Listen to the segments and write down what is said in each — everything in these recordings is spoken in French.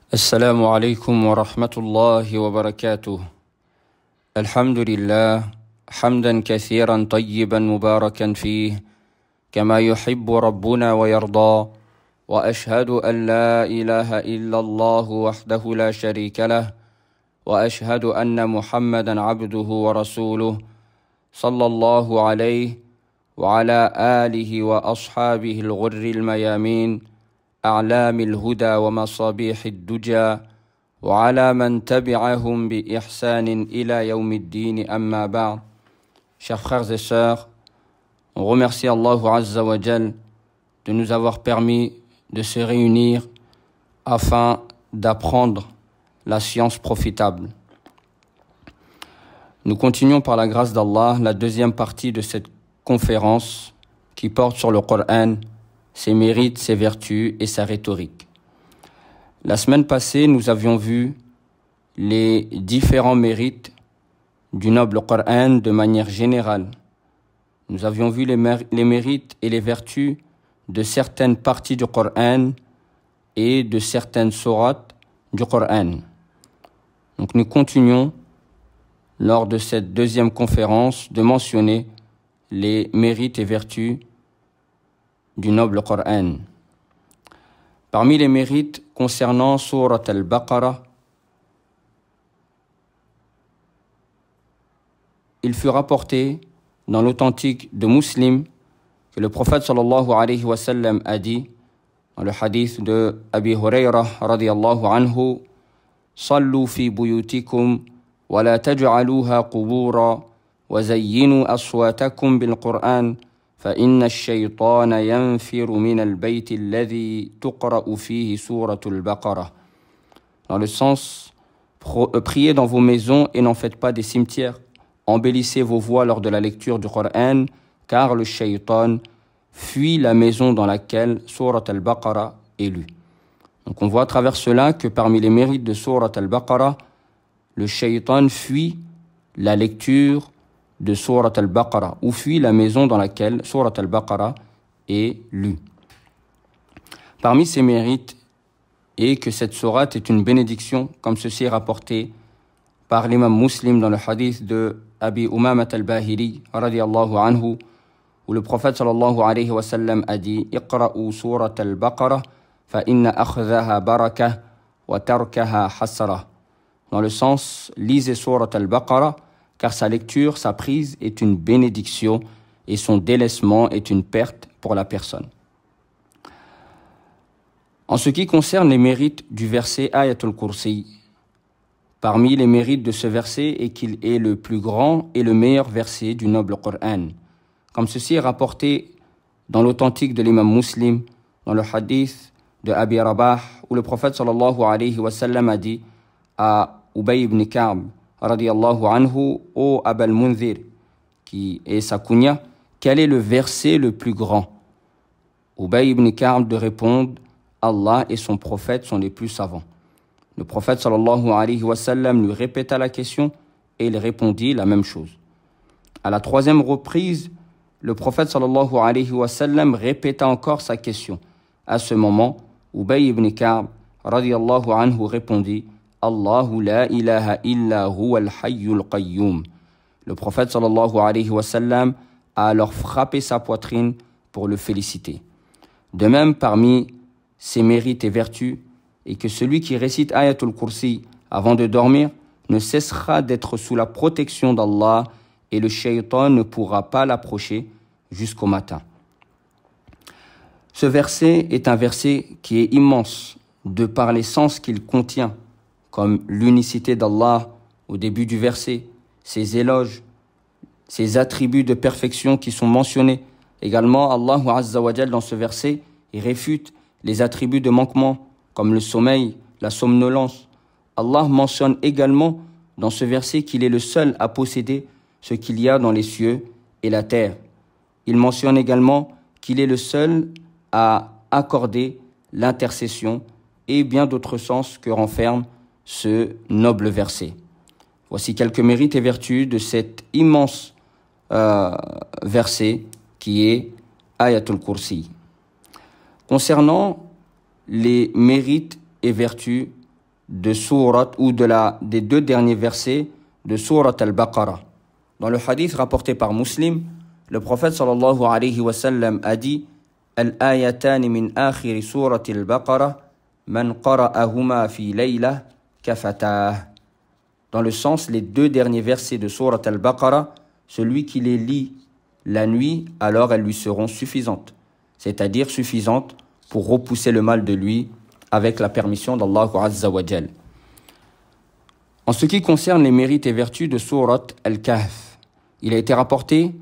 السلام عليكم ورحمة الله وبركاته. الحمد لله حمدا كثيرا طيبا مباركا فيه كما يحب ربنا ويرضى، وأشهد أن لا إله إلا الله وحده لا شريك له، وأشهد أن محمدا عبده ورسوله صلى الله عليه وعلى آله وأصحابه الغر الميامين أعلام الهدى ومصابيح الدجى، وعلى من تبعهم بإحسان إلى يوم الدين أما بعد. Chers frères et sœurs, on remercie Allah Azza wa Jal de nous avoir permis de se réunir afin d'apprendre la science profitable. Nous continuons par la grâce d'Allah la deuxième partie de cette conférence qui porte sur le Coran, ses mérites, ses vertus et sa rhétorique. La semaine passée, nous avions vu les différents mérites du noble Coran de manière générale. Nous avions vu les mérites et les vertus de certaines parties du Coran et de certaines sourates du Coran. Donc nous continuons lors de cette deuxième conférence de mentionner les mérites et vertus du noble Coran. Parmi les mérites concernant Surat al-Baqarah, il fut rapporté dans l'authentique de Muslim que le prophète sallallahu alayhi wa sallam a dit dans le hadith de Abi Hurayrah radiyallahu anhu: Sallu fi buyutikum wa la taj'aluha qubura wa zayyinu aswatakum bil Qur'an فإن الشيطان ينفر من البيت الذي تقرأ فيه سورة البقرة. Dans le sens, priez dans vos maisons et n'en faites pas des cimetières. Embellissez vos voix lors de la lecture du Coran, car le shaytan fuit la maison dans laquelle Surat al-Baqarah est lue. Donc on voit à travers cela que parmi les mérites de Surat al-Baqarah, le shaytan fuit la lecture de Surat al-Baqarah, ou fuit la maison dans laquelle Surat al-Baqarah est lue. Parmi ses mérites est que cette sourate est une bénédiction, comme ceci est rapporté par l'imam Muslim dans le hadith de Abi Umamat al-Bahili radiyallahu anhu, où le prophète sallallahu alayhi wa sallam a dit: Iqra'u Surat al-Baqarah fa inna akhdaha barakah wa tarkaha hasra. Dans le sens, lisez Surat al-Baqarah, car sa lecture, sa prise est une bénédiction et son délaissement est une perte pour la personne. En ce qui concerne les mérites du verset Ayatul Kursi, parmi les mérites de ce verset est qu'il est le plus grand et le meilleur verset du noble Coran. Comme ceci est rapporté dans l'authentique de l'imam Muslim, dans le hadith de Abi Rabah, où le prophète sallallahu alayhi wa sallam a dit à Ubay ibn Ka'b radiyallahu anhu: ô Abal Munzir, qui est sa kunya, quel est le verset le plus grand? Ubay ibn Ka'b de répondre: Allah et son prophète sont les plus savants. Le prophète sallallahu alayhi wa sallam lui répéta la question et il répondit la même chose. À la troisième reprise, le prophète sallallahu alayhi wa sallam répéta encore sa question. À ce moment, Ubay ibn Ka'b radiyallahu anhu répondit: Allahu la ilaha illa huwa al-hayyul qayyum. Le prophète sallallahu alayhi wa sallam a alors frappé sa poitrine pour le féliciter. De même, parmi ses mérites et vertus, est que celui qui récite Ayatul Kursi avant de dormir ne cessera d'être sous la protection d'Allah et le shaytan ne pourra pas l'approcher jusqu'au matin. Ce verset est un verset qui est immense de par les sens qu'il contient, comme l'unicité d'Allah au début du verset, ses éloges, ses attributs de perfection qui sont mentionnés. Également, Allah Azza wa Jal dans ce verset, il réfute les attributs de manquement, comme le sommeil, la somnolence. Allah mentionne également dans ce verset qu'il est le seul à posséder ce qu'il y a dans les cieux et la terre. Il mentionne également qu'il est le seul à accorder l'intercession et bien d'autres sens que renferme ce noble verset. Voici quelques mérites et vertus de cet immense verset qui est Ayatul Kursi. Concernant les mérites et vertus de sourate ou des deux derniers versets de sourate al-Baqarah. Dans le hadith rapporté par Muslim, le prophète sallallahu alayhi wa sallam a dit Al-ayatani min akhiri surati al-Baqarah man qara'ahuma fi layla kafatah. Dans le sens, les deux derniers versets de sourate al-Baqarah, celui qui les lit la nuit, alors elles lui seront suffisantes. C'est-à-dire suffisantes pour repousser le mal de lui avec la permission d'Allah Azza wa Jal. En ce qui concerne les mérites et vertus de sourate al-Kahf, il a été rapporté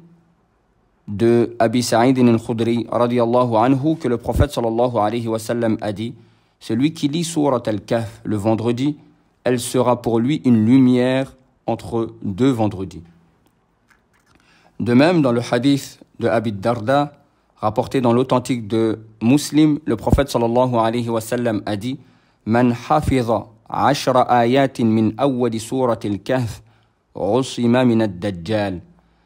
de Abi Sa'id al-Khudri radiyallahu anhu que le prophète sallallahu alayhi wa sallam a dit celui qui lit sourate al-Kahf le vendredi, elle sera pour lui une lumière entre deux vendredis. De même, dans le hadith de Abi Darda, rapporté dans l'authentique de Muslim, le prophète sallallahu alayhi wa sallam a dit Man hafiza 10 ayatin min awwali surati al-Kahf usima min ad-Dajjal.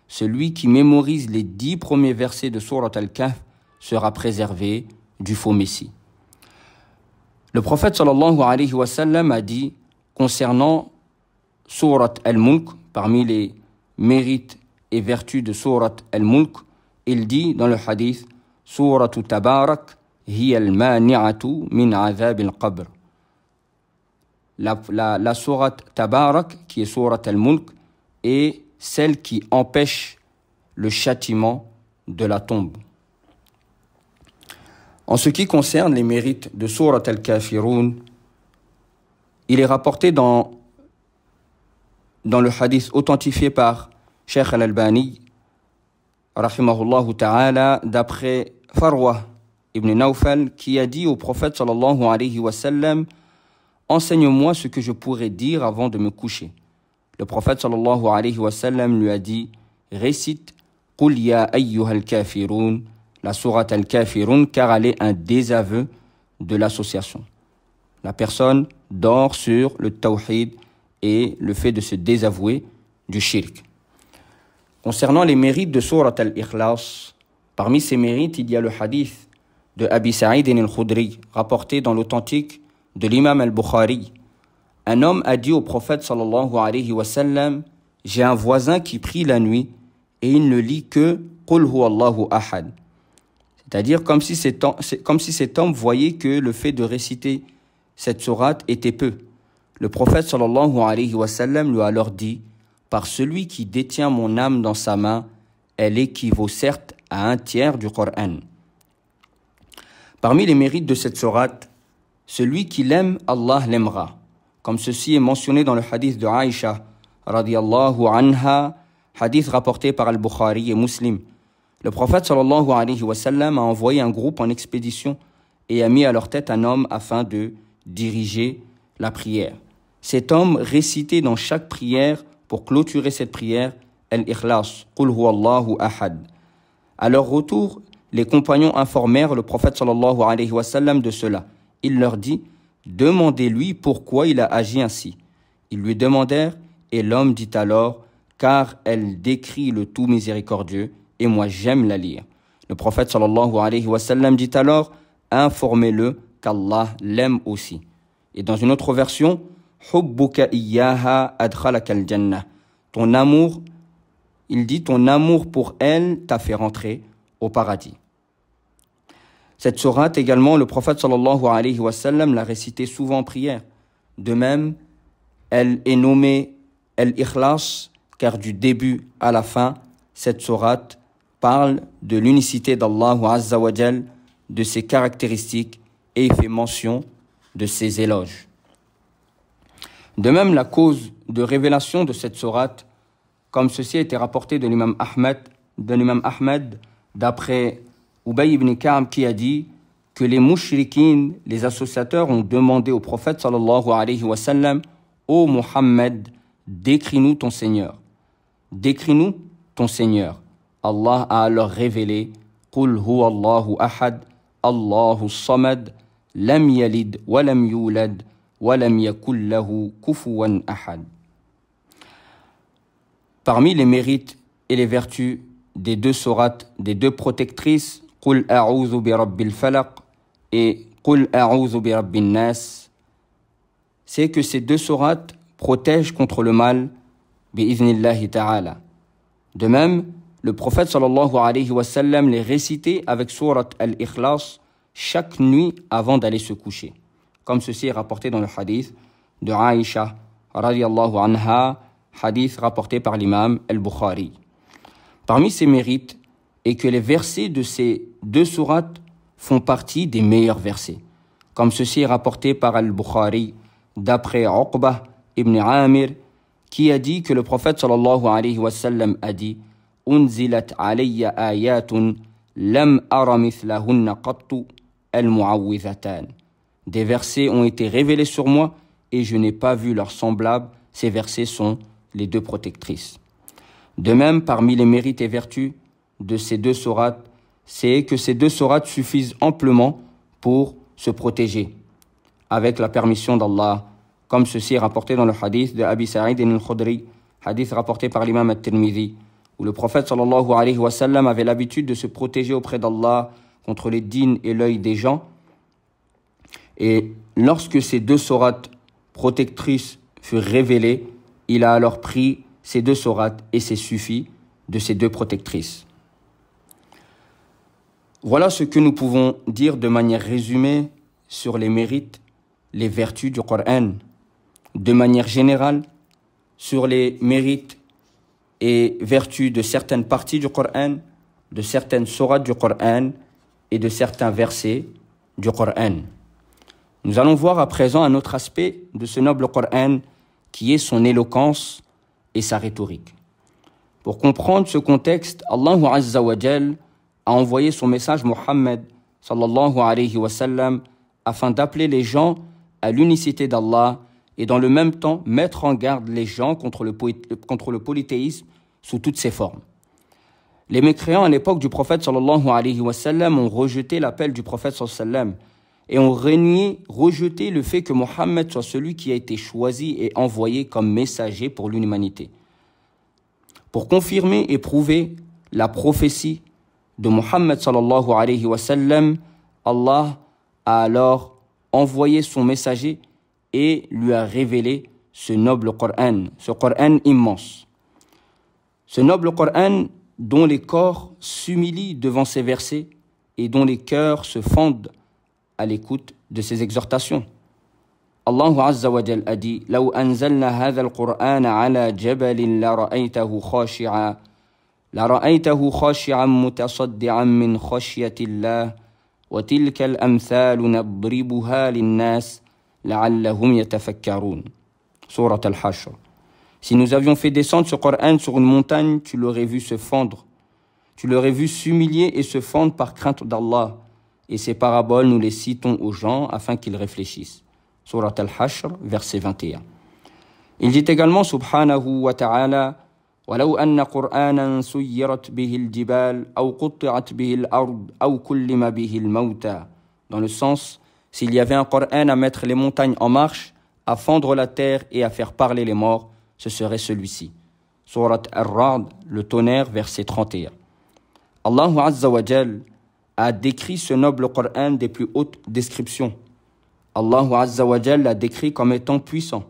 Celui qui mémorise les 10 premiers versets de sourate al-Kahf sera préservé du faux messie. Le prophète sallallahu alayhi wa sallam a dit concernant sourate al-Mulk, parmi les mérites et vertus de sourate al-Mulk, il dit dans le hadith Sourate Tabarak hiya al-mani'atu min azab al-qabr. La sourate Tabarak, qui est sourate al-Mulk, est celle qui empêche le châtiment de la tombe. En ce qui concerne les mérites de sourate al-Kafirun, il est rapporté dans le hadith authentifié par Cheikh al-Albani rahimahullah ta'ala, d'après Farwa ibn Nawfal, qui a dit au prophète sallallahu alayhi wa sallam enseigne-moi ce que je pourrais dire avant de me coucher. Le prophète sallallahu alayhi wa sallam lui a dit récite Qul ya ayyuhal kafirun, la sourate al-Kafirun, car elle est un désaveu de l'association. La personne dort sur le tawhid et le fait de se désavouer du shirk. Concernant les mérites de sourate al-Ikhlas, parmi ces mérites, il y a le hadith de Abi Sa'id al-Khudri, rapporté dans l'authentique de l'imam al-Bukhari. Un homme a dit au prophète sallallahu alayhi wa sallam j'ai un voisin qui prie la nuit et il ne lit que Qul huwallahu ahad. C'est-à-dire comme si cet homme voyait que le fait de réciter cette sourate était peu. Le prophète sallallahu alayhi wa sallam lui a alors dit par celui qui détient mon âme dans sa main, elle équivaut certes à 1/3 du Coran. Parmi les mérites de cette sourate, celui qui l'aime, Allah l'aimera. Comme ceci est mentionné dans le hadith de Aïcha, radiyallahu anha, hadith rapporté par Al-Bukhari et Muslim. Le prophète sallallahu alayhi wa sallam a envoyé un groupe en expédition et a mis à leur tête un homme afin de diriger la prière. Cet homme récitait dans chaque prière, pour clôturer cette prière, Al-Ikhlas, Qul huwallahu ahad. À leur retour, les compagnons informèrent le prophète sallallahu alayhi wa sallam de cela. Il leur dit, demandez-lui pourquoi il a agi ainsi. Ils lui demandèrent, et l'homme dit alors, car elle décrit le tout miséricordieux, et moi j'aime la lire. Le prophète sallallahu alayhi wa sallam dit alors, informez-le qu'Allah l'aime aussi. Et dans une autre version, Hubbuka iyyaha adkhalaka al-jannah. Ton amour, il dit, ton amour pour elle t'a fait rentrer au paradis. Cette sourate également, le prophète sallallahu alayhi wa sallam l'a récitée souvent en prière. De même, elle est nommée Al-Ikhlas, car du début à la fin, cette sourate parle de l'unicité d'Allah Azza wa Jal, de ses caractéristiques, et il fait mention de ses éloges. De même, la cause de révélation de cette sourate, comme ceci a été rapporté de l'imam Ahmed, d'après Ubay ibn Ka'b, qui a dit que les mouchriquines, les associateurs, ont demandé au prophète sallallahu alayhi wa sallam, ô Muhammad, décris-nous ton Seigneur. Décris-nous ton Seigneur. Allah a alors révélé Qul huwallahu ahad, Allahu samad, lam yalid wa lam yulad, wa lam yakul lahu kufuwan ahad. Parmi les mérites et les vertus des deux sourates, des deux protectrices, Qul a'udhu bi rabbil falaq et Qul a'udhu bi rabbin nas, c'est que ces deux sourates protègent contre le mal, bi'iznillahi ta'ala. De même, le prophète sallallahu alayhi wa sallam les récitait avec sourate al-Ikhlas chaque nuit avant d'aller se coucher. Comme ceci est rapporté dans le hadith de Aïcha radiyallahu anha, hadith rapporté par l'imam al-Bukhari. Parmi ses mérites est que les versets de ces deux sourates font partie des meilleurs versets. Comme ceci est rapporté par al-Bukhari d'après Uqbah ibn Amir, qui a dit que le prophète sallallahu alayhi wa sallam a dit « Unzilat alayya ayatun lam ara mithlahunna qattu al-mu'awwidhatan » Des versets ont été révélés sur moi et je n'ai pas vu leur semblable. Ces versets sont les deux protectrices. De même, parmi les mérites et vertus de ces deux sourates, c'est que ces deux sourates suffisent amplement pour se protéger avec la permission d'Allah, comme ceci est rapporté dans le hadith de Abi Sa'id al-Khudri, hadith rapporté par l'imam al-Tirmidhi, où le prophète sallallahu alayhi wa sallam avait l'habitude de se protéger auprès d'Allah contre les djinns et l'œil des gens. Et lorsque ces deux sourates protectrices furent révélées, il a alors pris ces deux sourates et s'est suffi de ces deux protectrices. Voilà ce que nous pouvons dire de manière résumée sur les mérites, les vertus du Coran. De manière générale, sur les mérites et vertus de certaines parties du Coran, de certaines sourates du Coran et de certains versets du Coran. Nous allons voir à présent un autre aspect de ce noble Coran qui est son éloquence et sa rhétorique. Pour comprendre ce contexte, Allah Azza wa Jal a envoyé son message Muhammad sallallahu alayhi wa sallam afin d'appeler les gens à l'unicité d'Allah et dans le même temps mettre en garde les gens contre le polythéisme sous toutes ses formes. Les mécréants à l'époque du prophète sallallahu alayhi wa sallam ont rejeté l'appel du prophète sallallahu alayhi wa sallam et ont rejeté le fait que Mohammed soit celui qui a été choisi et envoyé comme messager pour l'humanité. Pour confirmer et prouver la prophétie de Mohammed sallallahu alayhi wa sallam, Allah a alors envoyé son messager et lui a révélé ce noble Coran, ce Coran immense. Ce noble Coran dont les corps s'humilient devant ces versets et dont les cœurs se fendent à l'écoute de ces exhortations. Allah Azza wa Jal a dit لو أنزلنا هذا القرآن على جبل لرأيته خاشعا متصدعا من خشية الله وتلك الأمثال نضربها للناس لعلهم يتفكرون. Sourate Al-Hashr. Si nous avions fait descendre ce Coran sur une montagne, tu l'aurais vu se fendre. Tu l'aurais vu s'humilier et se fendre par crainte d'Allah. Et ces paraboles, nous les citons aux gens afin qu'ils réfléchissent. Sourate Al-Hashr, verset 21. Il dit également, subhanahu wa ta'ala, وَلَوْ أَنَّ قُرْآنًا سُيِّرَتْ بِهِ الْجِبَالِ أَوْ قُطِّعَتْ بِهِ الْأَرْضِ أَوْ كُلِّمَ بِهِ الْمَوْتَى. Dans le sens, s'il y avait un Coran à mettre les montagnes en marche, à fendre la terre et à faire parler les morts, ce serait celui-ci. Sourate Ar-Ra'd, le tonnerre, verset 31. Allah Azza wa Jal a décrit ce noble Coran des plus hautes descriptions. Allah Azza wa Jal l'a décrit comme étant puissant.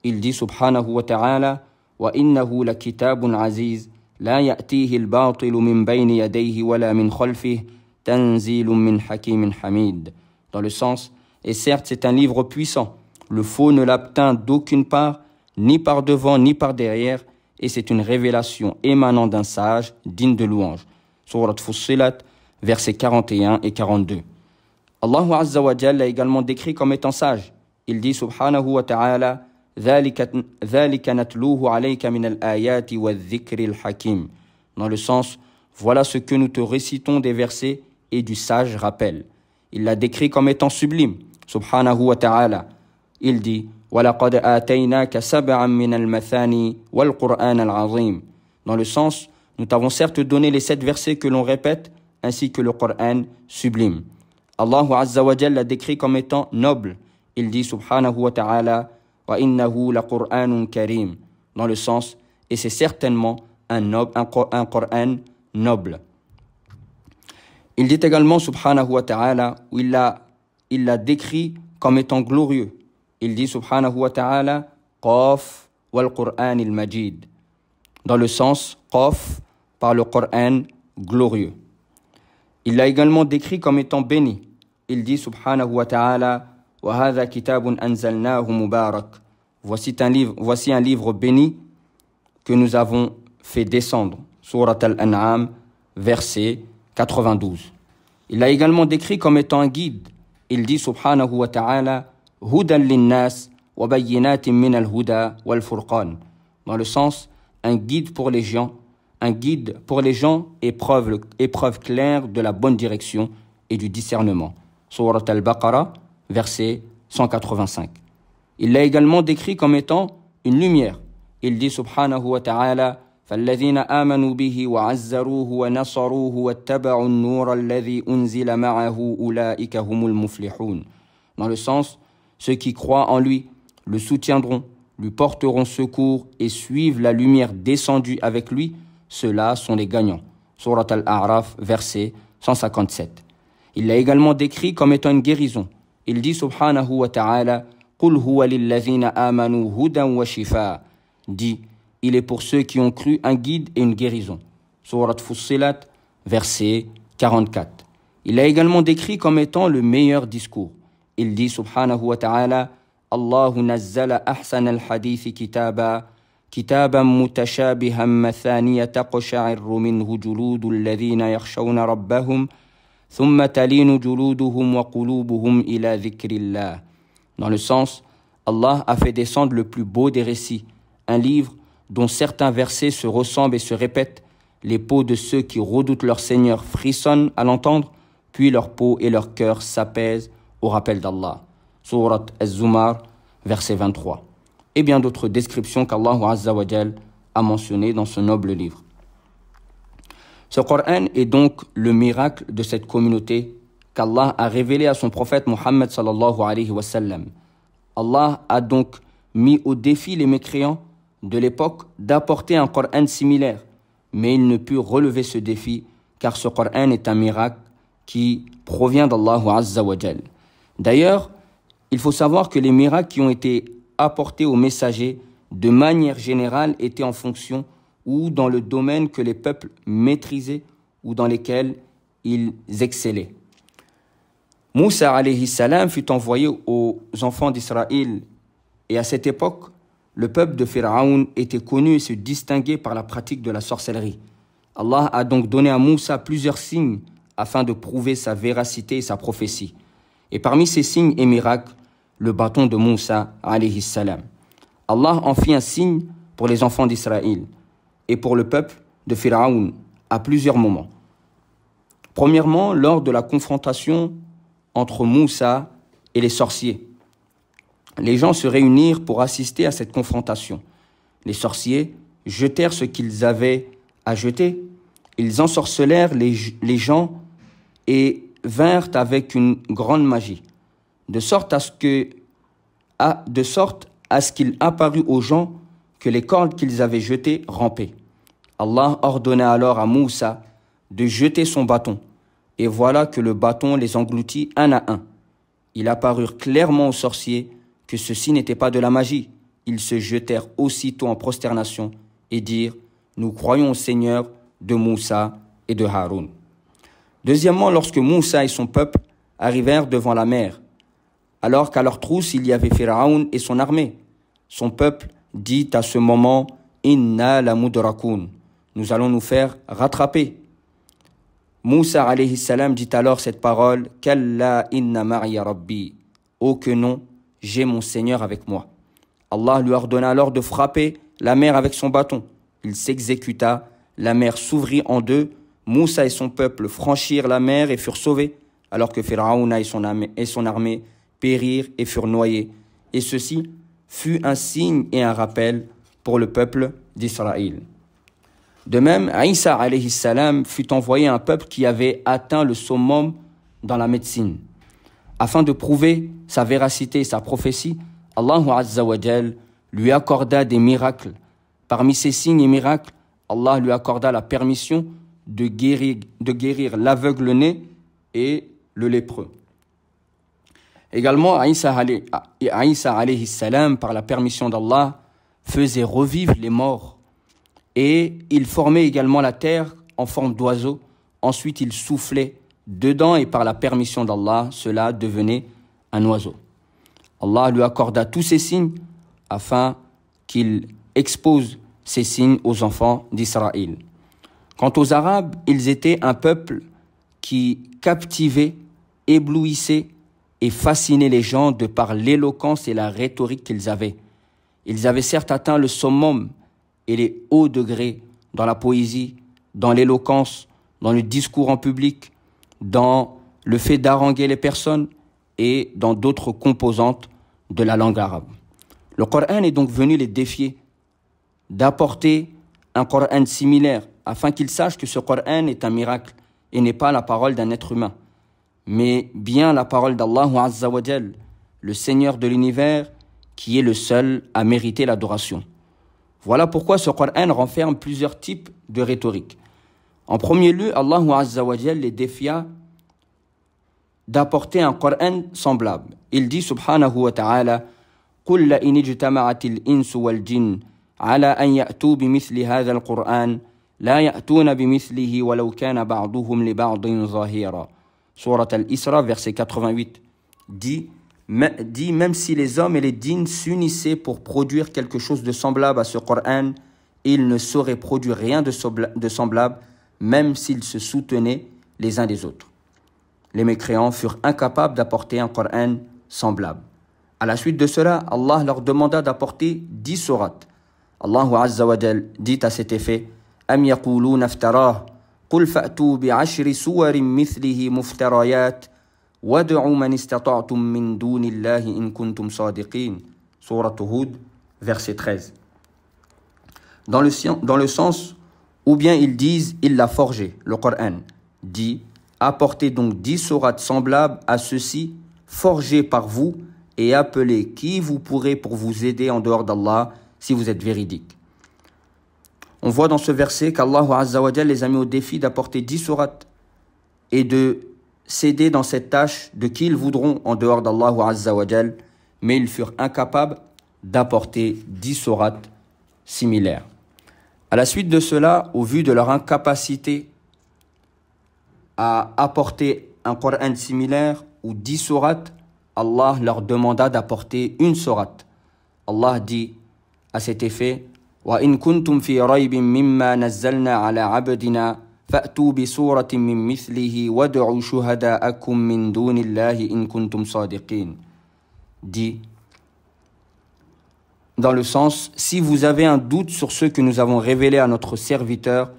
Il dit subhanahu wa ta'ala وَإِنَّهُ لَكِتَابٌ عَزِيزٌ لَا يَأْتِيهِ الْبَاطِلُ مِنْ بَيْنِ يَدَيْهِ وَلَا مِنْ خَلْفِهِ تَنْزِيلٌ مِنْ حَكِيمٍ حَمِيدٍ. Dans le sens, et certes c'est un livre puissant, le faux ne l'atteint d'aucune part, ni par devant ni par derrière, et c'est une révélation émanant d'un sage digne de louange. Sourate Fussilat, versets 41 et 42. Allah Azza wa Jalla l'a également décrit comme étant sage. Il dit subhanahu wa ta'ala ذَلِكَ نَتْلُوهُ عَلَيْكَ مِنَ الْآيَاتِ وَالذِّكْرِ الْحَكِيمِ. Dans le sens, voilà ce que nous te récitons des versets et du sage rappel. Il l'a décrit comme étant sublime. Subhanahu wa ta'ala. Il dit وَلَقَدْ آتَيْنَاكَ سَبْعًا مِنَ الْمَثَانِي وَالْقُرْآنَ الْعَظِيمِ. Dans le sens, nous t'avons certes donné les 7 versets que l'on répète, ainsi que le Coran sublime. Allah Azza wa Jalla l'a décrit comme étant noble. Il dit subhanahu wa ta'ala وَإِنَّهُ لَقُرْآنٌ كَرِيمٌ. Dans le sens, et c'est certainement un Coran noble. Il dit également subhanahu wa ta'ala où il l'a décrit comme étant glorieux. il dit subhanahu wa ta'ala Qaf wal Qur'an al-Majid, dans le sens Qaf par le Qur'an glorieux. Il l'a également décrit comme étant béni. Il dit subhanahu wa ta'ala wa hadha kitabun anzalnahu mubarak. Voici un livre béni que nous avons fait descendre. Surat al-An'am, verset 92. Il l'a également décrit comme étant un guide. Il dit subhanahu wa ta'ala hudan linnas wa bayyinatin min al-huda wal furqan, dans le sens un guide pour les gens, et preuve claire de la bonne direction et du discernement. Surat al-Baqarah, verset 185. Il l'a également décrit comme étant une lumière. Il dit subhanahu wa ta'ala فالذين آمنوا به وعزروه ونصروه واتبعوا النور الذي أنزل معه أولئك هم المفلحون. Dans le sens, ceux qui croient en lui le soutiendront, lui porteront secours et suivent la lumière descendue avec lui, ceux-là sont les gagnants. Surat al-A'raf, verset 157. Il l'a également décrit comme étant une guérison. Il dit subhanahu wa ta'ala قُلْ هُوَ لِلَّذِينَ آمَنُوا هُدًى وَشِفَاءً. Dit, il est pour ceux qui ont cru un guide et une guérison. Surat Fussilat, verset 44. Il l'a également décrit comme étant le meilleur discours. Il dit subhanahu wa ta'ala Allahu nazzala ahsan al-hadith kitaban mutashabihan mathaniya taqsha'irru minhu juludu alladhina yakhshawna rabbahum thumma talinu juluduhum wa qulubuhum ila dhikrillah. Dans le sens, Allah a fait descendre le plus beau des récits, un livre dont certains versets se ressemblent et se répètent. Les peaux de ceux qui redoutent leur Seigneur frissonnent à l'entendre, puis leur peau et leur cœur s'apaisent au rappel d'Allah. Surat Az-Zumar, verset 23. Et bien d'autres descriptions qu'Allah Azza wa Jal a mentionnées dans ce noble livre. Ce Coran est donc le miracle de cette communauté qu'Allah a révélé à son prophète Muhammad sallallahu alayhi wa sallam. Allah a donc mis au défi les mécréants de l'époque d'apporter un Coran similaire, mais il ne put relever ce défi car ce Coran est un miracle qui provient d'Allah Azza wa Jal. D'ailleurs, il faut savoir que les miracles qui ont été apportés aux messagers de manière générale étaient en fonction ou dans le domaine que les peuples maîtrisaient ou dans lesquels ils excellaient. Moussa alayhi salam fut envoyé aux enfants d'Israël et à cette époque, le peuple de Pharaon était connu et se distinguait par la pratique de la sorcellerie. Allah a donc donné à Moussa plusieurs signes afin de prouver sa véracité et sa prophétie. Et parmi ces signes et miracles, le bâton de Moussa alayhi salam. Allah en fit un signe pour les enfants d'Israël et pour le peuple de Pharaon à plusieurs moments. Premièrement, lors de la confrontation entre Moussa et les sorciers. Les gens se réunirent pour assister à cette confrontation. Les sorciers jetèrent ce qu'ils avaient à jeter. Ils ensorcelèrent les gens et vinrent avec une grande magie, de sorte à ce qu'il apparut aux gens que les cordes qu'ils avaient jetées rampaient. Allah ordonna alors à Moussa de jeter son bâton, et voilà que le bâton les engloutit un à un. Il apparut clairement aux sorciers que ceci n'était pas de la magie. Ils se jetèrent aussitôt en prosternation et dirent « Nous croyons au Seigneur de Moussa et de Haroun ». Deuxièmement, lorsque Moussa et son peuple arrivèrent devant la mer, alors qu'à leur trousse il y avait Pharaon et son armée, son peuple dit à ce moment « Inna la mudrakoun » nous allons nous faire rattraper. Moussa alayhi salam dit alors cette parole « Kalla inna ma'iya rabbi » Oh que non, j'ai mon Seigneur avec moi. Allah lui ordonna alors de frapper la mer avec son bâton. Il s'exécuta, la mer s'ouvrit en deux, Moussa et son peuple franchirent la mer et furent sauvés, alors que Pharaon et son armée périrent et furent noyés. Et ceci fut un signe et un rappel pour le peuple d'Israël. De même, Isa alayhi salam fut envoyé à un peuple qui avait atteint le summum dans la médecine. Afin de prouver sa véracité et sa prophétie, Allah Azza wa Jal lui accorda des miracles. Parmi ces signes et miracles, Allah lui accorda la permission de guérir l'aveugle-né et le lépreux. Également, Aïssa alayhi salam, par la permission d'Allah, faisait revivre les morts. Et il formait également la terre en forme d'oiseau. Ensuite, il soufflait dedans et par la permission d'Allah, cela devenait un oiseau. Allah lui accorda tous ces signes afin qu'il expose ces signes aux enfants d'Israël. Quant aux Arabes, ils étaient un peuple qui captivait, éblouissait et fascinait les gens de par l'éloquence et la rhétorique qu'ils avaient. Ils avaient certes atteint le summum et les hauts degrés dans la poésie, dans l'éloquence, dans le discours en public, dans le fait d'haranguer les personnes et dans d'autres composantes de la langue arabe. Le Coran est donc venu les défier d'apporter un Coran similaire afin qu'ils sachent que ce Coran est un miracle et n'est pas la parole d'un être humain, mais bien la parole d'Allah Azza wa Jal, le Seigneur de l'univers, qui est le seul à mériter l'adoration. Voilà pourquoi ce Coran renferme plusieurs types de rhétorique. En premier lieu, Allah Azza wa Jal les défia d'apporter un Coran semblable. Il dit subhanahu wa ta'ala قُلْ لَإِنِ اجْتَمَعَتِ الْإِنسُ وَالْجِنُّ عَلَى أَنْ يَأْتُوا بِمِثْلِ هَذَا الْقُرْآنِ لَا يَأْتُونَ بِمِثْلِهِ وَلَوْ كَانَ بَعْضُهُمْ لِبَعْضٍ ظَهِيرًا. Sourate Al-Isra, verset 88. Dit, même si les hommes et les djinns s'unissaient pour produire quelque chose de semblable à ce Coran, ils ne sauraient produire rien de semblable, même s'ils se soutenaient les uns des autres. Les mécréants furent incapables d'apporter un Coran semblable. À la suite de cela, Allah leur demanda d'apporter 10 sourates. Allah Azza wa Jal dit à cet effet: Am yaquluna iftarah, qul fa'tu bi'ashri suwarin mithlihi muftarayat, wad'u man istata'tum min dunillahi in kuntum sadiqin. Sourate Hud, verset 13. Dans le sens, ou bien ils disent, il l'a forgé, le Coran, dit, apportez donc 10 sourates semblables à ceux-ci, forgés par vous, et appelez qui vous pourrez pour vous aider en dehors d'Allah, si vous êtes véridique. On voit dans ce verset qu'Allah Azza wa Jal les a mis au défi d'apporter 10 sourates et de s'aider dans cette tâche de qui ils voudront en dehors d'Allah Azza wa Jal, mais ils furent incapables d'apporter 10 sourates similaires. À la suite de cela, au vu de leur incapacité à apporter un Coran similaire ou 10 sourates, Allah leur demanda d'apporter une sourate. Allah dit à cet effet: وَإِن كُنْتُمْ فِي رَيْبٍ مِّمَّا نَزَّلْنَا عَلَى عَبْدِنَا فَأْتُوا بِسُورَةٍ مِّن مِّثْلِهِ وَادْعُوا شُهَدَاءَكُم مِّن دُونِ اللَّهِ إِن كُنْتُمْ صَادِقِينَ. Dit dans le sens, si vous avez un doute sur ce que nous avons révélé à notre serviteur,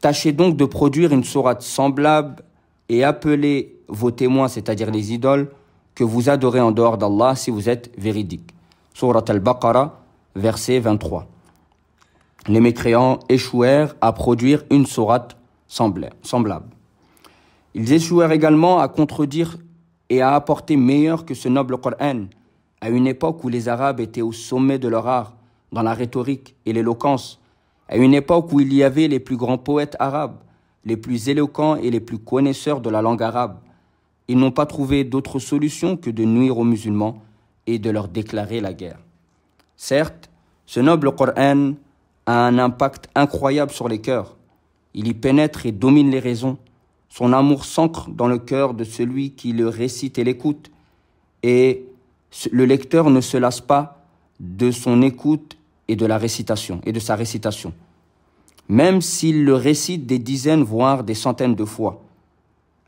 tâchez donc de produire une sourate semblable et appelez vos témoins, c'est-à-dire les idoles, que vous adorez en dehors d'Allah si vous êtes véridique. Sourate Al-Baqarah, verset 23. Les mécréants échouèrent à produire une sourate semblable. Ils échouèrent également à contredire et à apporter meilleur que ce noble Coran, à une époque où les Arabes étaient au sommet de leur art, dans la rhétorique et l'éloquence, à une époque où il y avait les plus grands poètes arabes, les plus éloquents et les plus connaisseurs de la langue arabe. Ils n'ont pas trouvé d'autre solution que de nuire aux musulmans et de leur déclarer la guerre. Certes, ce noble Coran a un impact incroyable sur les cœurs. Il y pénètre et domine les raisons. Son amour s'ancre dans le cœur de celui qui le récite et l'écoute. Et le lecteur ne se lasse pas de son écoute et de sa récitation. Même s'il le récite des dizaines, voire des centaines de fois.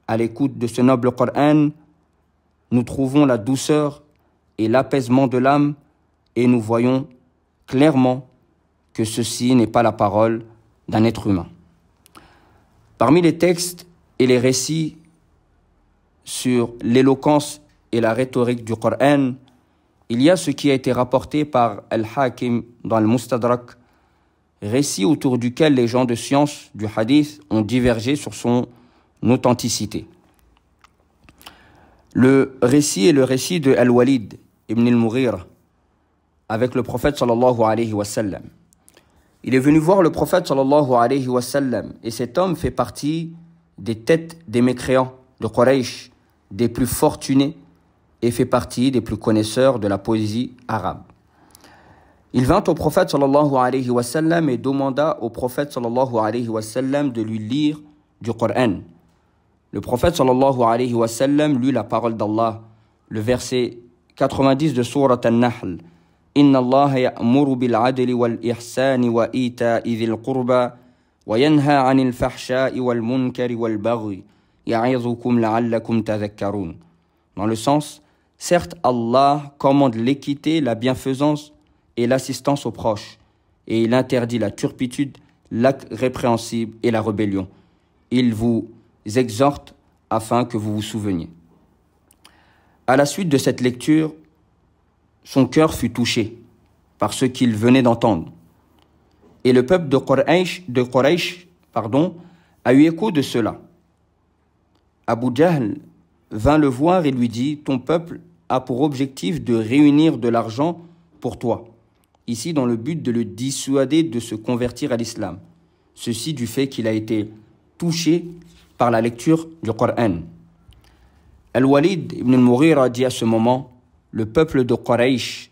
À l'écoute de ce noble Coran, nous trouvons la douceur et l'apaisement de l'âme et nous voyons clairement que ceci n'est pas la parole d'un être humain. Parmi les textes et les récits sur l'éloquence et la rhétorique du Coran, il y a ce qui a été rapporté par Al-Hakim dans le Mustadrak, récit autour duquel les gens de science du hadith ont divergé sur son authenticité. Le récit est le récit de Al-Walid ibn al-Mughira avec le prophète sallallahu alayhi wa sallam. Il est venu voir le prophète sallallahu alayhi wa sallam et cet homme fait partie des têtes des mécréants de Quraysh, des plus fortunés et fait partie des plus connaisseurs de la poésie arabe. Il vint au prophète sallallahu alayhi wa sallam et demanda au prophète sallallahu alayhi wa sallam de lui lire du Coran. Le prophète sallallahu alayhi wa sallam lut la parole d'Allah, le verset 90 de sourate An-Nahl. Inna Allah ya'muru bil adli wal ihsani wa ita'i dhil qurba wa yanha 'anil fahsha'i wal munkari wal baghi ya'idhukum la'allakum tadhakkarun. Dans le sens, certes Allah commande l'équité, la bienfaisance et l'assistance aux proches, et il interdit la turpitude, l'acte répréhensible et la rébellion. Il vous exhorte afin que vous vous souveniez. À la suite de cette lecture, son cœur fut touché par ce qu'il venait d'entendre. Et le peuple de Quraysh, a eu écho de cela. Abu Jahl vint le voir et lui dit « Ton peuple a pour objectif de réunir de l'argent pour toi, ici dans le but de le dissuader de se convertir à l'islam. Ceci du fait qu'il a été touché par la lecture du Coran. » Al-Walid ibn al-Mughira dit à ce moment, le peuple de Quraysh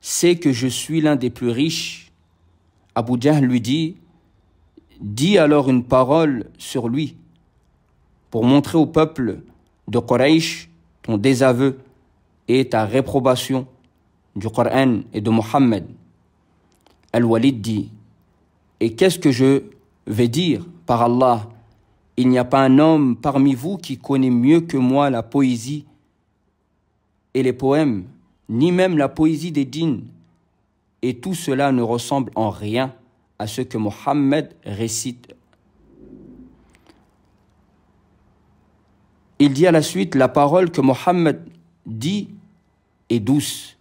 sait que je suis l'un des plus riches. Abu Jahl lui dit, dis alors une parole sur lui pour montrer au peuple de Quraysh ton désaveu et ta réprobation du Coran et de Mohammed. Al-Walid dit, et qu'est-ce que je vais dire par Allah? Il n'y a pas un homme parmi vous qui connaît mieux que moi la poésie et les poèmes, ni même la poésie des djinns. Et tout cela ne ressemble en rien à ce que Mohammed récite. Il dit à la suite, la parole que Mohammed dit est douce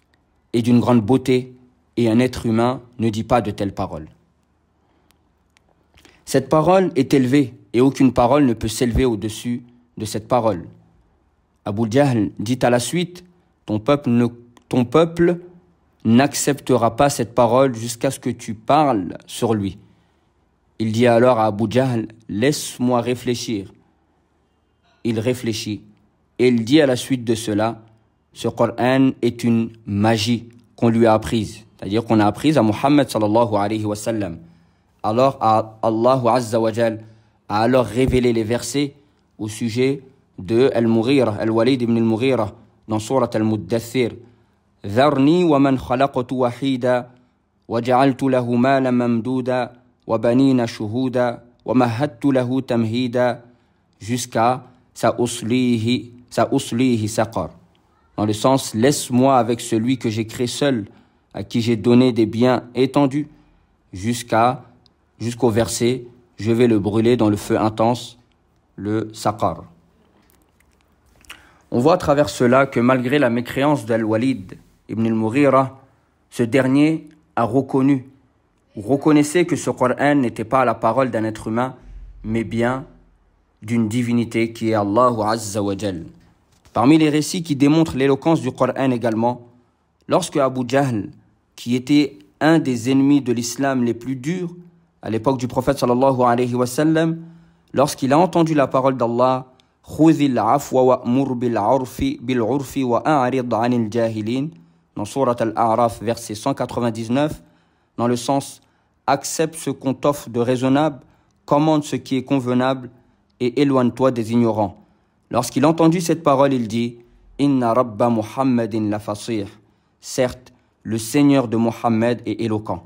et d'une grande beauté, et un être humain ne dit pas de telles paroles. Cette parole est élevée, et aucune parole ne peut s'élever au-dessus de cette parole. Abu Jahl dit à la suite, ton peuple n'acceptera pas cette parole jusqu'à ce que tu parles sur lui. Il dit alors à Abu Jahl, laisse-moi réfléchir. Il réfléchit, et il dit à la suite de cela, ce Coran est une magie qu'on lui a apprise, c'est-à-dire qu'on a apprise à Muhammad sallallahu alayhi wa sallam. Alors Allah Azza wa Jal a alors révélé les versets au sujet de Al-Walid ibn al-Mughira dans Surat Al-Muddathir. Dharni wa man khalaqtu wahida wa ja'altu lahu malan mamduda wa banina shuhuda wa mahattu lahu tamhida jusqu'à sa'uslihi saqar. Dans le sens, laisse-moi avec celui que j'ai créé seul, à qui j'ai donné des biens étendus, jusqu'au verset, je vais le brûler dans le feu intense, le saqar. On voit à travers cela que malgré la mécréance d'Al-Walid ibn al-Mughira, ce dernier a reconnaissait que ce Coran n'était pas la parole d'un être humain, mais bien d'une divinité qui est Allah Azza wa Jal. Parmi les récits qui démontrent l'éloquence du Coran également, lorsque Abu Jahl, qui était un des ennemis de l'islam les plus durs à l'époque du prophète sallallahu alayhi wa sallam, lorsqu'il a entendu la parole d'Allah, khudhil afwa wa'mur bil urfi wa a'rid 'anil jahilin, dans Surat Al-A'raf, verset 199, dans le sens accepte ce qu'on t'offre de raisonnable, commande ce qui est convenable et éloigne-toi des ignorants. Lorsqu'il a entendu cette parole, il dit Inna Rabba Muhammadin la fasih. Certes, le Seigneur de Mohammed est éloquent.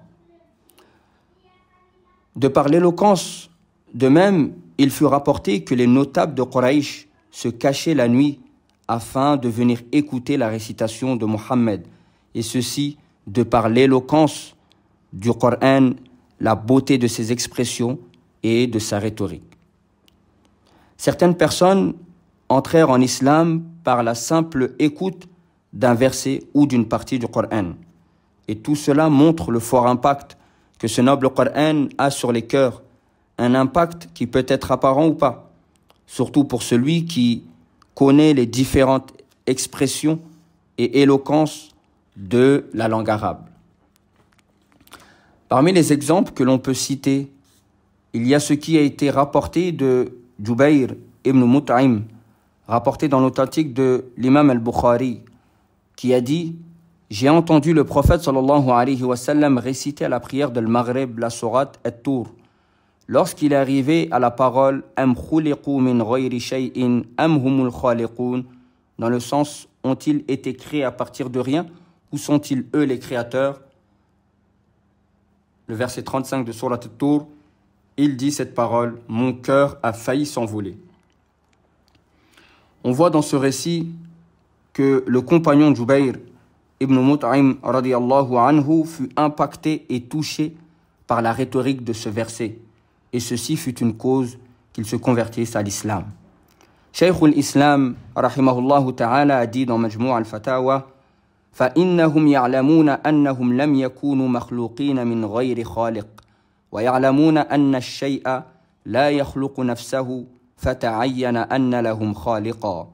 De par l'éloquence, de même, il fut rapporté que les notables de Quraysh se cachaient la nuit afin de venir écouter la récitation de Mohammed, et ceci de par l'éloquence du Coran, la beauté de ses expressions et de sa rhétorique. Certaines personnes entrèrent en islam par la simple écoute d'un verset ou d'une partie du Coran. Et tout cela montre le fort impact que ce noble Coran a sur les cœurs, un impact qui peut être apparent ou pas, surtout pour celui qui connaît les différentes expressions et éloquences de la langue arabe. Parmi les exemples que l'on peut citer, il y a ce qui a été rapporté de Jubayr ibn Mut'im, rapporté dans l'authentique de l'imam al-Bukhari, qui a dit « J'ai entendu le prophète sallallahu alayhi wa sallam réciter à la prière de l'Maghrib la sourate At-Tur. Lorsqu'il est arrivé à la parole « Am khuliqu min ghayri shay'in am humul khaliqun » dans le sens « Ont-ils été créés à partir de rien ou sont-ils eux les créateurs ?» Le verset 35 de sourate At-Tur, il dit cette parole « Mon cœur a failli s'envoler ». On voit dans ce récit que le compagnon Jubayr ibn Mut'im radiyallahu anhu fut impacté et touché par la rhétorique de ce verset. Et ceci fut une cause qu'il se convertisse à l'islam. Shaykh al-Islam rahimahullahu ta'ala a dit dans Majmou' al-Fatawa فَإِنَّهُمْ يَعْلَمُونَ أَنَّهُمْ لَمْ يَكُونُوا مَخْلُوقِينَ مِنْ غَيْرِ خَالِقٍ وَيَعْلَمُونَ أَنَّ الشَّيْءَ لَا يَخْلُقُ نَفْسَهُ فَتَعَيَّنَ أَنَّ لَهُمْ خَالِقًا.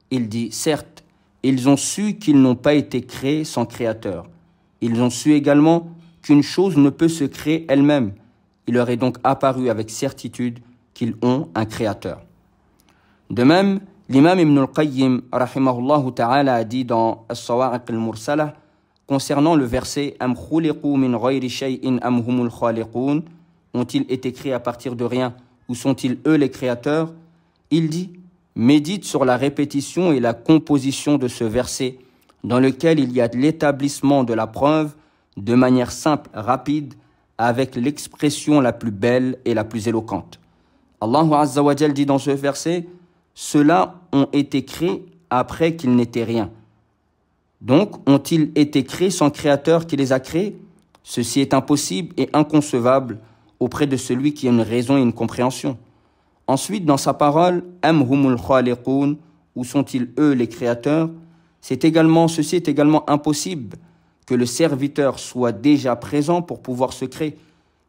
Il dit, certes, ils ont su qu'ils n'ont pas été créés sans créateur. Ils ont su également qu'une chose ne peut se créer elle-même. Il leur est donc apparu avec certitude qu'ils ont un créateur. De même, l'imam Ibn al-Qayyim rahimahullahu ta'ala a dit dans As-Sawa'iq al-Mursala concernant le verset Am khuliqu min ghayri shay'in am humul khaliqun, ont-ils été créés à partir de rien ou sont-ils eux les créateurs? Il dit médite sur la répétition et la composition de ce verset dans lequel il y a de l'établissement de la preuve de manière simple, rapide, avec l'expression la plus belle et la plus éloquente. Allah Azza wa Jal dit dans ce verset ceux-là ont été créés après qu'ils n'étaient rien. Donc, ont-ils été créés sans créateur qui les a créés? Ceci est impossible et inconcevable auprès de celui qui a une raison et une compréhension. Ensuite, dans sa parole, « Am humul khaliqun » où sont-ils eux les créateurs? Ceci est également impossible que le serviteur soit déjà présent pour pouvoir se créer,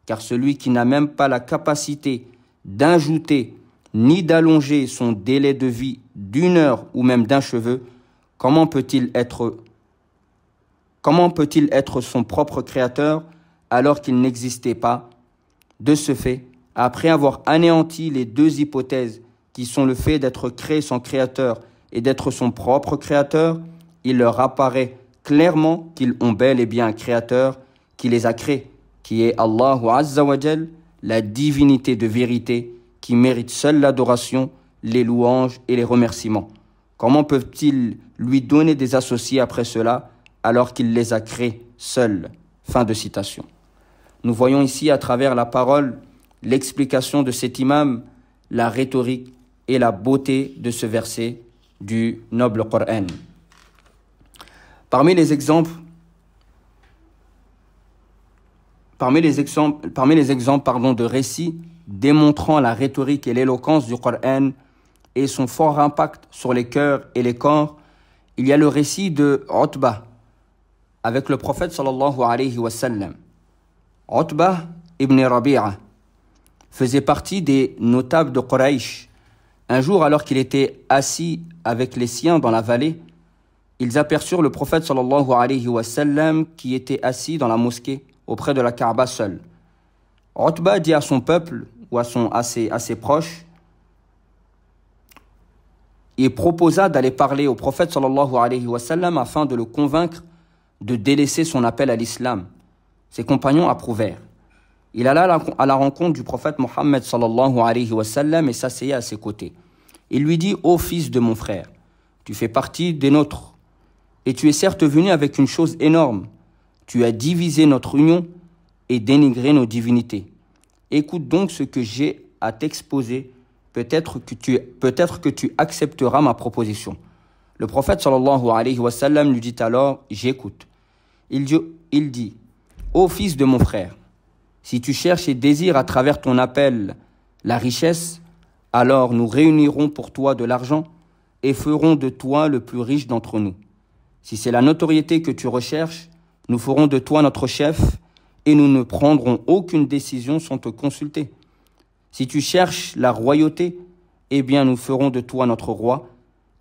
car celui qui n'a même pas la capacité d'ajouter ni d'allonger son délai de vie d'1 heure ou même d'un cheveu, comment peut-il être son propre créateur alors qu'il n'existait pas? De ce fait, après avoir anéanti les deux hypothèses qui sont le fait d'être créé sans créateur et d'être son propre créateur, il leur apparaît clairement qu'ils ont bel et bien un créateur qui les a créés, qui est Allahu Azza wa Jal, la divinité de vérité qui mérite seule l'adoration, les louanges et les remerciements. Comment peuvent-ils lui donner des associés après cela alors qu'il les a créés seuls? Fin de citation. Nous voyons ici à travers la parole l'explication de cet imam, la rhétorique et la beauté de ce verset du noble Coran. Parmi les exemples de récits démontrant la rhétorique et l'éloquence du Coran et son fort impact sur les cœurs et les corps, il y a le récit de Utbah avec le prophète sallallahu alayhi wa sallam. Utbah ibn Rabi'a faisait partie des notables de Quraysh. Un jour, alors qu'il était assis avec les siens dans la vallée, ils aperçurent le prophète sallallahu alayhi wa sallam qui était assis dans la mosquée auprès de la Kaaba seul. Utbah dit à son peuple ou à ses proches et proposa d'aller parler au prophète sallallahu alayhi wa sallam afin de le convaincre de délaisser son appel à l'islam. Ses compagnons approuvèrent. Il alla à la rencontre du prophète Mohammed sallallahu alayhi wa sallam et s'asseyait à ses côtés. Il lui dit « Ô fils de mon frère, tu fais partie des nôtres et tu es certes venu avec une chose énorme. Tu as divisé notre union et dénigré nos divinités. Écoute donc ce que j'ai à t'exposer. Peut-être que tu accepteras ma proposition. » Le prophète sallallahu alayhi wa sallam lui dit alors « J'écoute. » Il dit « Ô fils de mon frère, si tu cherches et désires à travers ton appel la richesse, alors nous réunirons pour toi de l'argent et ferons de toi le plus riche d'entre nous. Si c'est la notoriété que tu recherches, nous ferons de toi notre chef et nous ne prendrons aucune décision sans te consulter. Si tu cherches la royauté, eh bien nous ferons de toi notre roi.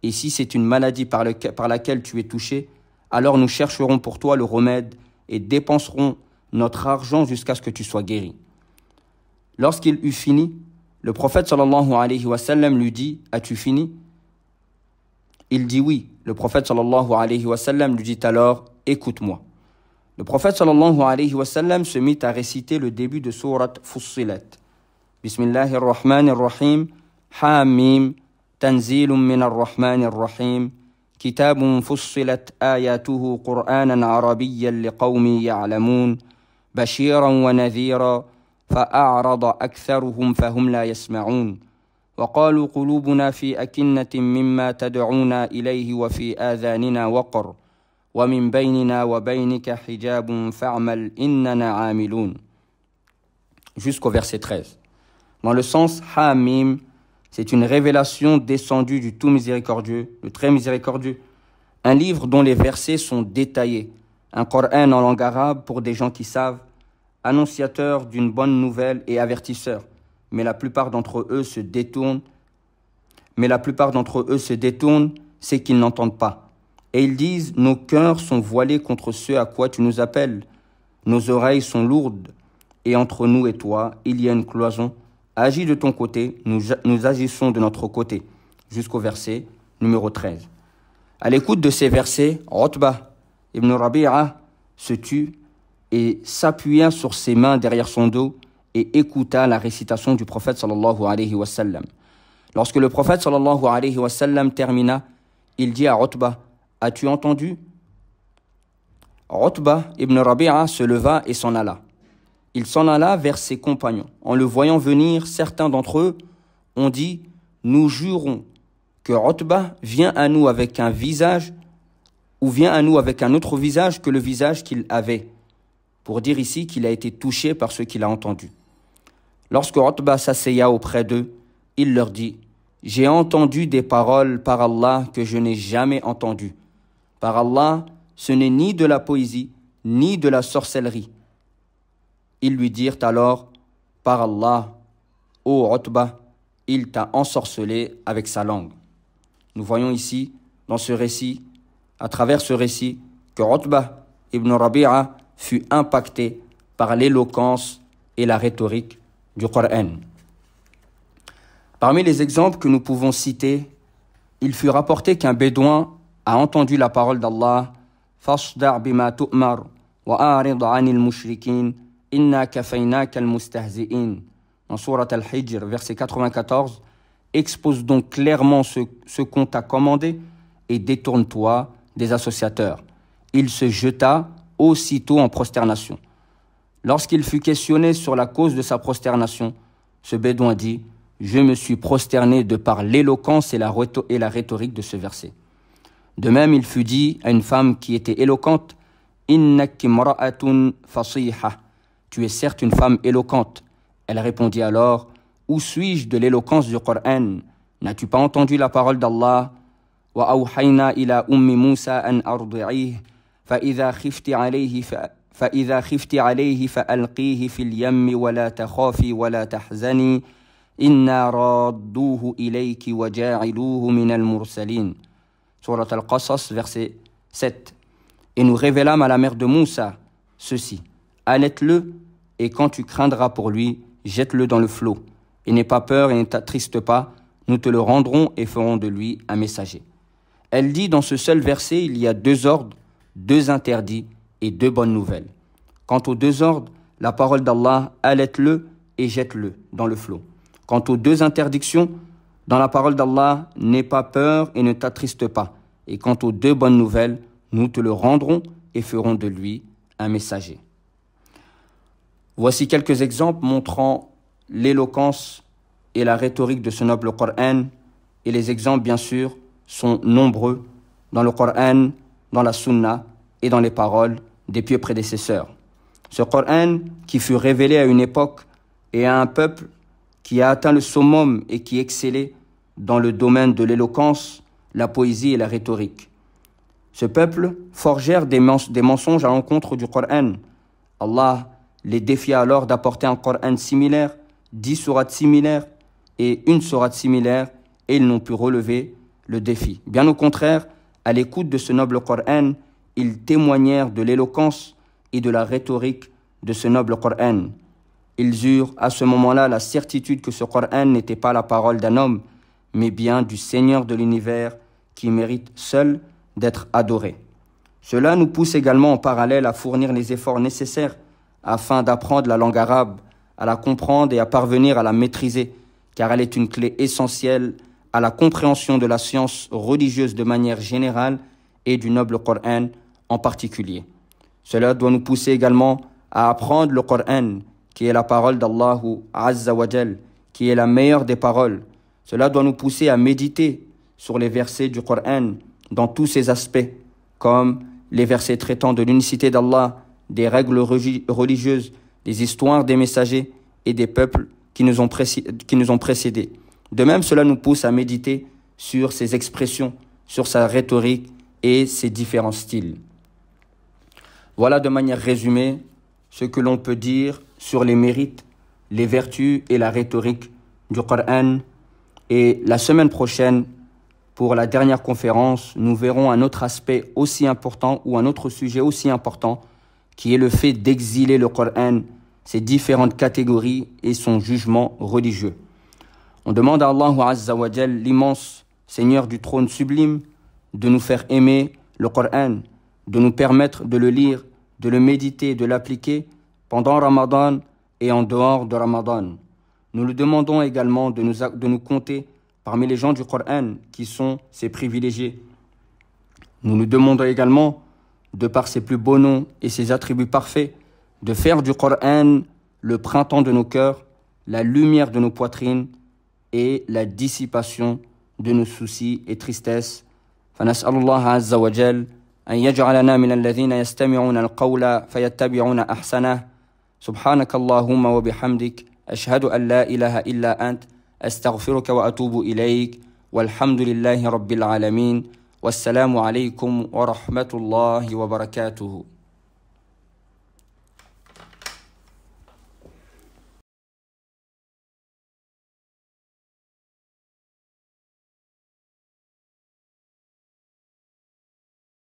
Et si c'est une maladie par laquelle tu es touché, alors nous chercherons pour toi le remède et dépenserons notre argent jusqu'à ce que tu sois guéri. » Lorsqu'il eut fini, le prophète sallallahu alayhi wa sallam lui dit « As-tu fini » Il dit oui. Le prophète sallallahu alayhi wa sallam lui dit alors « Écoute-moi ». Le prophète sallallahu alayhi wa sallam se mit à réciter le début de sourate Fussilat. Bismillahir Rahmanir Rahim. Hamim. Tanzilun minar Rahmanir Rahim. Kitabun fussilat ayatuhu Qur'anan arabiyyan liqawmin ya'lamun. Bashiran wa nadhira. فأعرض أكثرهم فهم لا يسمعون وقالوا قلوبنا في أكنة مما تدعونا إليه وفي آذاننا وقر ومن بيننا وبينك حجاب فاعمل إننا عاملون. Jusqu'au verset 13. Dans le sens Hamim, c'est une révélation descendue du tout miséricordieux, le très miséricordieux. Un livre dont les versets sont détaillés. Un Coran en langue arabe pour des gens qui savent. Annonciateur d'une bonne nouvelle et avertisseur. Mais la plupart d'entre eux se détournent. C'est qu'ils n'entendent pas. Et ils disent, nos cœurs sont voilés contre ce à quoi tu nous appelles. Nos oreilles sont lourdes. Et entre nous et toi, il y a une cloison. Agis de ton côté, nous agissons de notre côté. Jusqu'au verset numéro 13. À l'écoute de ces versets, Utba ibn Rabi'a se tut et s'appuya sur ses mains derrière son dos et écouta la récitation du prophète sallallahu alayhi wa sallam. Lorsque le prophète sallallahu alayhi wa sallam termina, il dit à Utba, « As-tu entendu » Utba ibn Rabi'a se leva et s'en alla. Il s'en alla vers ses compagnons. En le voyant venir, certains d'entre eux ont dit, « Nous jurons que Utba vient à nous avec un visage ou vient à nous avec un autre visage que le visage qu'il avait. » Pour dire ici qu'il a été touché par ce qu'il a entendu. Lorsque Utba s'asseya auprès d'eux, il leur dit « J'ai entendu des paroles par Allah que je n'ai jamais entendues. Par Allah, ce n'est ni de la poésie, ni de la sorcellerie. » Ils lui dirent alors « Par Allah, ô Utba, il t'a ensorcelé avec sa langue. » Nous voyons ici, dans ce récit, à travers ce récit, que Utba ibn Rabi'a fut impacté par l'éloquence et la rhétorique du Coran. Parmi les exemples que nous pouvons citer, il fut rapporté qu'un bédouin a entendu la parole d'Allah « Fasda' bima tu'mar wa a'rid 'anil mushrikin inna kafaynaka al-mustahzi'in » en sourate Al-Hijr, verset 94, expose donc clairement ce qu'on t'a commandé et détourne-toi des associateurs. Il se jeta aussitôt en prosternation. Lorsqu'il fut questionné sur la cause de sa prosternation, ce bédouin dit « Je me suis prosterné de par l'éloquence et la rhétorique de ce verset. » De même, il fut dit à une femme qui était éloquente « Innaki mra'atun fasiha » Tu es certes une femme éloquente. Elle répondit alors « Où suis-je de l'éloquence du Coran? N'as-tu pas entendu la parole d'Allah? Wa awhayna ila ummi Musa an ardi'ih فإذا خفت عليه فألقيه في اليم ولا تخافي ولا تحزني إنا رادوه إليك وجاعلوه من المرسلين. Surat Al-Qasas, verset 7. Et nous révélâmes à la mère de Moussa ceci. Allaite-le, et quand tu craindras pour lui, jette-le dans le flot. Et n'aie pas peur et ne t'attriste pas, nous te le rendrons et ferons de lui un messager. Elle dit dans ce seul verset, il y a 2 ordres, 2 interdits et 2 bonnes nouvelles. Quant aux 2 ordres, la parole d'Allah, allaite-le et jette-le dans le flot. Quant aux 2 interdictions, dans la parole d'Allah, n'aie pas peur et ne t'attriste pas. Et quant aux 2 bonnes nouvelles, nous te le rendrons et ferons de lui un messager. Voici quelques exemples montrant l'éloquence et la rhétorique de ce noble Coran. Et les exemples, bien sûr, sont nombreux dans le Coran, dans la Sunna et dans les paroles des pieux prédécesseurs. Ce Coran qui fut révélé à une époque et à un peuple qui a atteint le summum et qui excellait dans le domaine de l'éloquence, la poésie et la rhétorique. Ce peuple forgèrent des mensonges à l'encontre du Coran. Allah les défia alors d'apporter un Coran similaire, 10 sourates similaires et une sourate similaire, et ils n'ont pu relever le défi. Bien au contraire, à l'écoute de ce noble Coran, ils témoignèrent de l'éloquence et de la rhétorique de ce noble Coran. Ils eurent à ce moment-là la certitude que ce Coran n'était pas la parole d'un homme, mais bien du Seigneur de l'univers qui qui mérite seul d'être adoré. Cela nous pousse également en parallèle à fournir les efforts nécessaires afin d'apprendre la langue arabe, à la comprendre et à parvenir à la maîtriser, car elle est une clé essentielle à la compréhension de la science religieuse de manière générale et du noble Coran en particulier. Cela doit nous pousser également à apprendre le Coran, qui est la parole d'Allah Azza wa Jal, qui est la meilleure des paroles. Cela doit nous pousser à méditer sur les versets du Coran dans tous ses aspects, comme les versets traitant de l'unicité d'Allah, des règles religieuses, des histoires des messagers et des peuples qui nous ont précédés. De même, cela nous pousse à méditer sur ses expressions, sur sa rhétorique et ses différents styles. Voilà de manière résumée ce que l'on peut dire sur les mérites, les vertus et la rhétorique du Coran. Et la semaine prochaine, pour la dernière conférence, nous verrons un autre aspect aussi important ou un autre sujet aussi important qui est le fait d'exiler le Coran, ses différentes catégories et son jugement religieux. On demande à Allah Azza wa Jal, l'immense Seigneur du trône sublime, de nous faire aimer le Coran, de nous permettre de le lire, de le méditer, de l'appliquer pendant Ramadan et en dehors de Ramadan. Nous lui demandons également de nous compter parmi les gens du Coran qui sont ses privilégiés. Nous nous demandons également, de par ses plus beaux noms et ses attributs parfaits, de faire du Coran le printemps de nos cœurs, la lumière de nos poitrines et la dissipation de nos soucis et tristesses. فنسأل الله عز وجل أن يجعلنا من الذين يستمعون القول فيتبعون أحسنه. سبحانك اللهم وبحمدك أشهد أن لا إله إلا أنت أستغفرك وأتوب إليك والحمد لله رب العالمين والسلام عليكم ورحمة الله وبركاته.